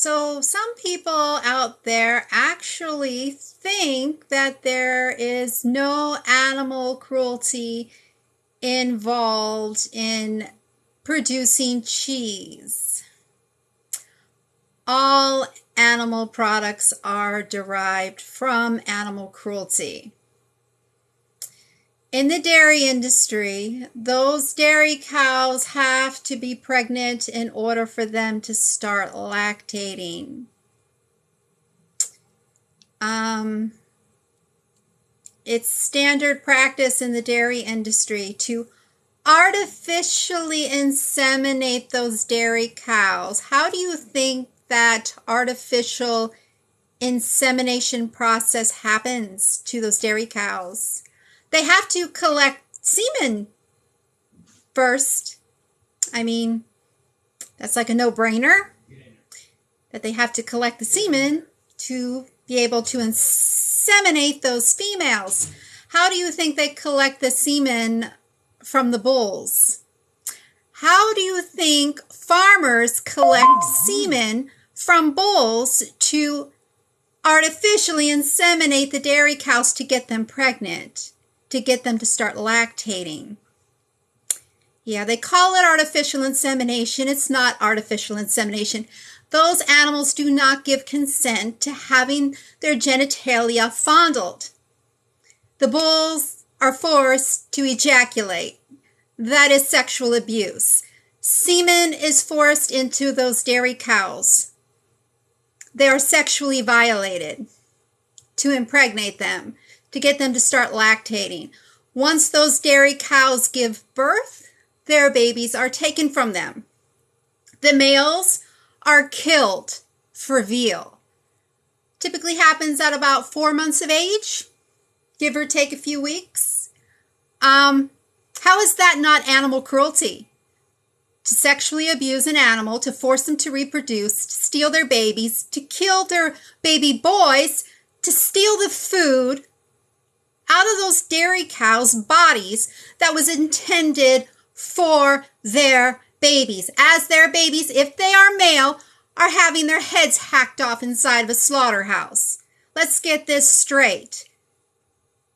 So some people out there actually think that there is no animal cruelty involved in producing cheese. All animal products are derived from animal cruelty. In the dairy industry, those dairy cows have to be pregnant in order for them to start lactating. It's standard practice in the dairy industry to artificially inseminate those dairy cows. How do you think that artificial insemination process happens to those dairy cows? They have to collect semen first. I mean, that's like a no-brainer that they have to collect the semen to be able to inseminate those females. How do you think they collect the semen from the bulls? How do you think farmers collect semen from bulls to artificially inseminate the dairy cows to get them pregnant, to get them to start lactating? Yeah, they call it artificial insemination. It's not artificial insemination. Those animals do not give consent to having their genitalia fondled. The bulls are forced to ejaculate. That is sexual abuse. Semen is forced into those dairy cows. They are sexually violated to impregnate them, to get them to start lactating. Once those dairy cows give birth, their babies are taken from them. The males are killed for veal. Typically happens at about 4 months of age, give or take a few weeks. How is that not animal cruelty? To sexually abuse an animal, to force them to reproduce, to steal their babies, to kill their baby boys, to steal the food out of those dairy cows' bodies that was intended for their babies. As their babies, if they are male, are having their heads hacked off inside of a slaughterhouse. Let's get this straight.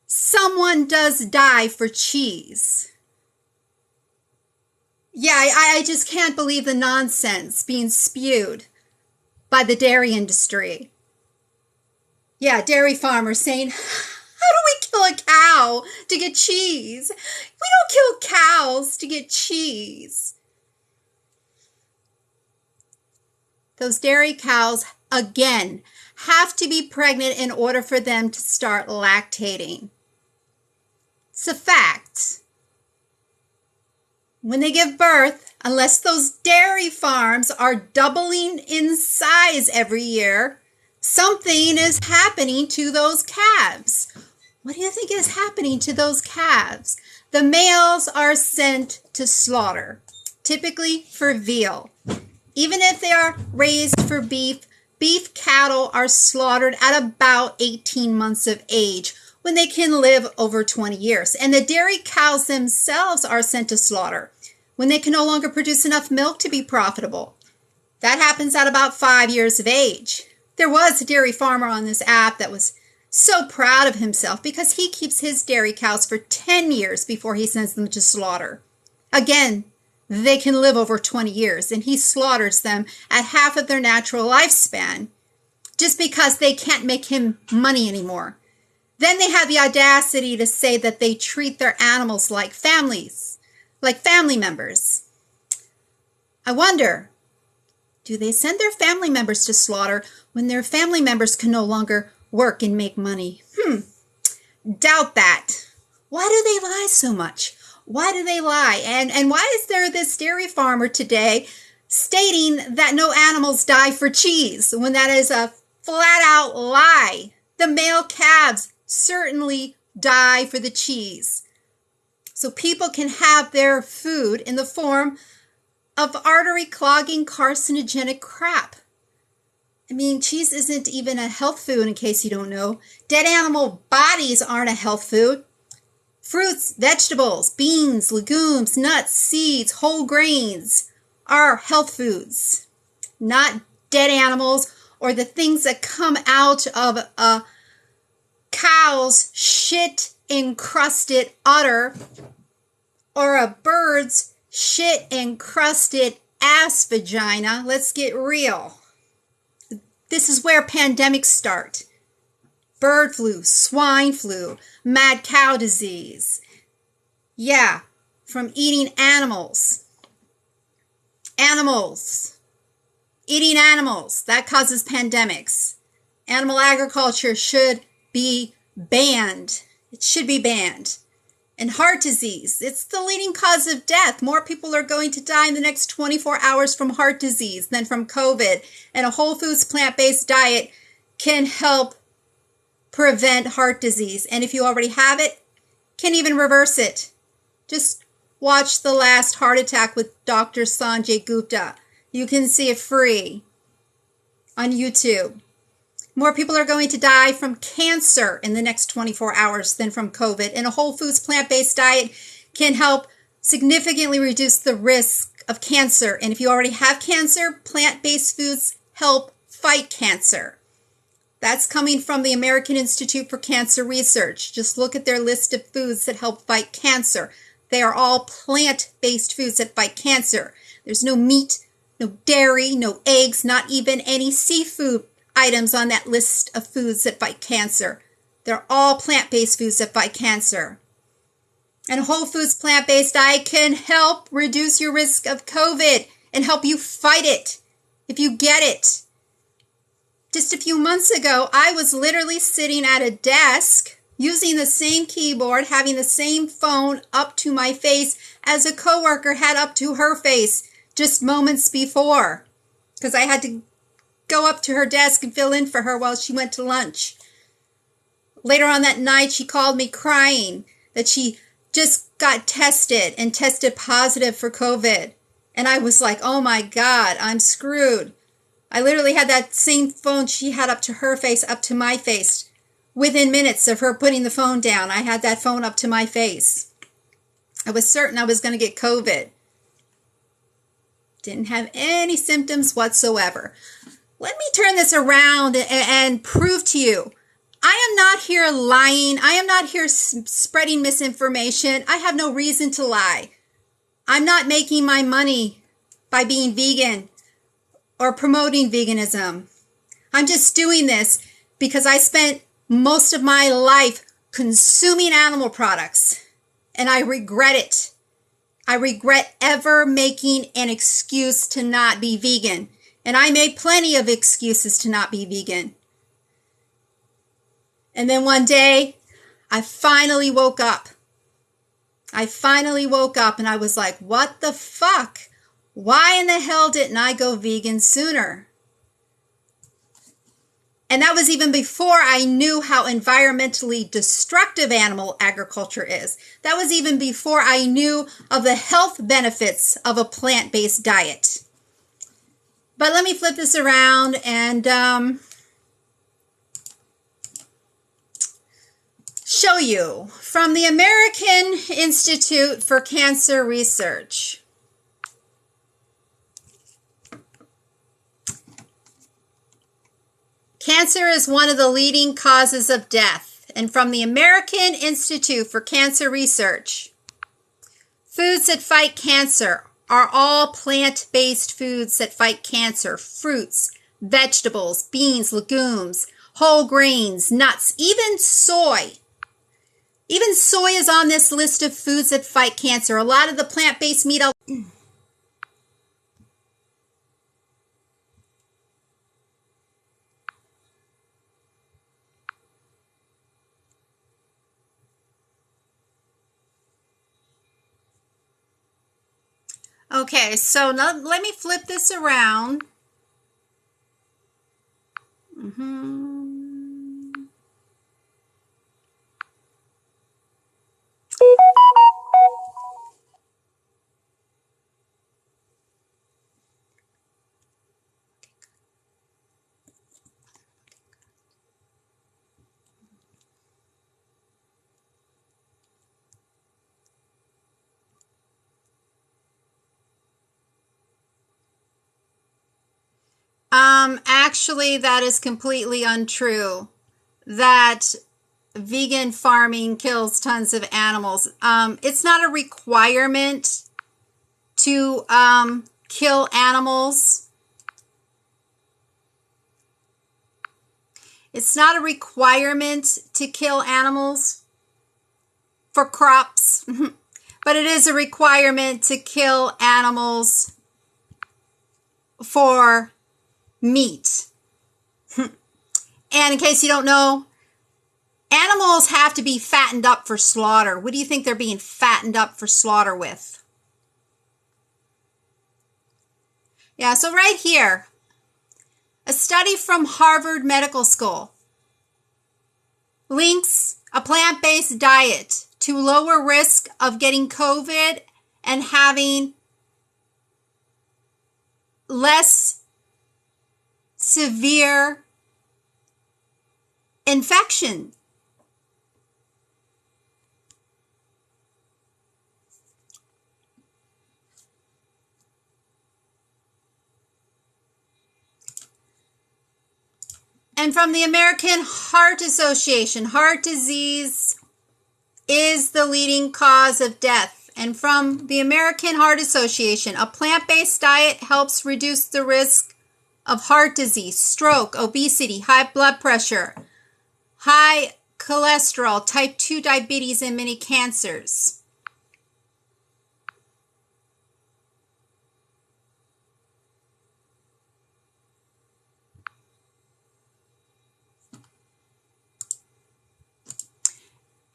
Someone does die for cheese. Yeah, I just can't believe the nonsense being spewed by the dairy industry. Yeah, dairy farmers saying, how do we kill a cow to get cheese? We don't kill cows to get cheese. Those dairy cows, again, have to be pregnant in order for them to start lactating. It's a fact. When they give birth, unless those dairy farms are doubling in size every year, something is happening to those calves. What do you think is happening to those calves? The males are sent to slaughter, typically for veal. Even if they are raised for beef, beef cattle are slaughtered at about 18 months of age when they can live over 20 years. And the dairy cows themselves are sent to slaughter when they can no longer produce enough milk to be profitable. That happens at about 5 years of age. There was a dairy farmer on this app that was so proud of himself because he keeps his dairy cows for 10 years before he sends them to slaughter. Again, they can live over 20 years, and he slaughters them at half of their natural lifespan just because they can't make him money anymore. Then they have the audacity to say that they treat their animals like families, like family members. I wonder, do they send their family members to slaughter when their family members can no longer work and make money? Doubt that. Why do they lie so much? Why do they lie? And why is there this dairy farmer today stating that no animals die for cheese when that is a flat out lie? The male calves certainly die for the cheese. So people can have their food in the form of artery clogging carcinogenic crap. I mean, cheese isn't even a health food, in case you don't know. Dead animal bodies aren't a health food. Fruits, vegetables, beans, legumes, nuts, seeds, whole grains are health foods, not dead animals or the things that come out of a cow's shit encrusted udder or a bird's shit encrusted ass vagina. Let's get real. This is where pandemics start. Bird flu, swine flu, mad cow disease. Yeah, from eating animals. Eating animals, that causes pandemics. Animal agriculture should be banned. It should be banned. And heart disease, it's the leading cause of death. More people are going to die in the next 24 hours from heart disease than from COVID. And a whole foods plant-based diet can help prevent heart disease. And if you already have it, can even reverse it. Just watch The Last Heart Attack with Dr. Sanjay Gupta. You can see it free on YouTube. More people are going to die from cancer in the next 24 hours than from COVID. And a whole foods plant-based diet can help significantly reduce the risk of cancer. And if you already have cancer, plant-based foods help fight cancer. That's coming from the American Institute for Cancer Research. Just look at their list of foods that help fight cancer. They are all plant-based foods that fight cancer. There's no meat, no dairy, no eggs, not even any seafood items on that list of foods that fight cancer. They're all plant-based foods that fight cancer. And a whole foods plant-based diet can help reduce your risk of COVID and help you fight it if you get it. Just a few months ago, I was literally sitting at a desk using the same keyboard, having the same phone up to my face as a coworker had up to her face just moments before, because I had to go up to her desk and fill in for her while she went to lunch. Later on that night, she called me crying that she just got tested and tested positive for COVID. And I was like, oh my God, I'm screwed. I literally had that same phone she had up to her face, up to my face. Within minutes of her putting the phone down, I had that phone up to my face. I was certain I was going to get COVID. Didn't have any symptoms whatsoever. Let me turn this around and prove to you, I am not here lying. I am not here spreading misinformation. I have no reason to lie. I'm not making my money by being vegan or promoting veganism. I'm just doing this because I spent most of my life consuming animal products, and I regret it. I regret ever making an excuse to not be vegan. And I made plenty of excuses to not be vegan. And then one day, I finally woke up. And I was like, what the fuck? Why in the hell didn't I go vegan sooner? And that was even before I knew how environmentally destructive animal agriculture is. That was even before I knew of the health benefits of a plant-based diet. But let me flip this around and show you from the American Institute for Cancer Research. Cancer is one of the leading causes of death. And from the American Institute for Cancer Research, foods that fight cancer are all plant-based foods that fight cancer. Fruits, vegetables, beans, legumes, whole grains, nuts, even soy. Even soy is on this list of foods that fight cancer. A lot of the plant-based meat Okay, so now let me flip this around. Actually, that is completely untrue. That vegan farming kills tons of animals. It's not a requirement to kill animals. It's not a requirement to kill animals for crops, but it is a requirement to kill animals for meat. And in case you don't know, animals have to be fattened up for slaughter. What do you think they're being fattened up for slaughter with? Yeah, so right here, a study from Harvard Medical School links a plant-based diet to lower risk of getting COVID and having less severe infection. And from the American Heart Association, heart disease is the leading cause of death. And from the American Heart Association, a plant-based diet helps reduce the risk of heart disease, stroke, obesity, high blood pressure, high cholesterol, type 2 diabetes, and many cancers.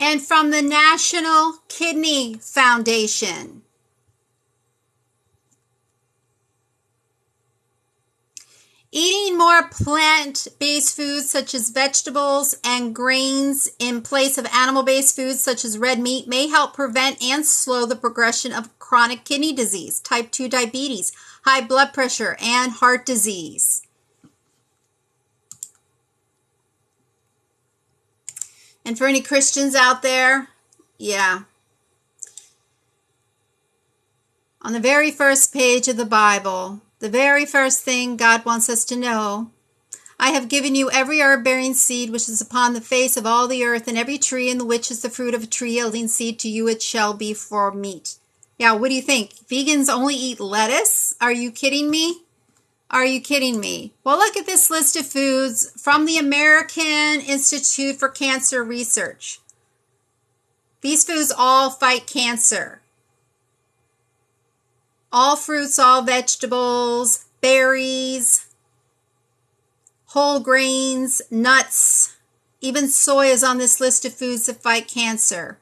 And from the National Kidney Foundation, eating more plant-based foods such as vegetables and grains in place of animal-based foods such as red meat may help prevent and slow the progression of chronic kidney disease, type 2 diabetes, high blood pressure, and heart disease. And for any Christians out there, yeah. On the very first page of the Bible, the very first thing God wants us to know, I have given you every herb-bearing seed which is upon the face of all the earth, and every tree in the which is the fruit of a tree yielding seed, to you it shall be for meat. Yeah, what do you think? Vegans only eat lettuce? Are you kidding me? Are you kidding me? Well, look at this list of foods from the American Institute for Cancer Research. These foods all fight cancer. All fruits, all vegetables, berries, whole grains, nuts, even soy is on this list of foods that fight cancer.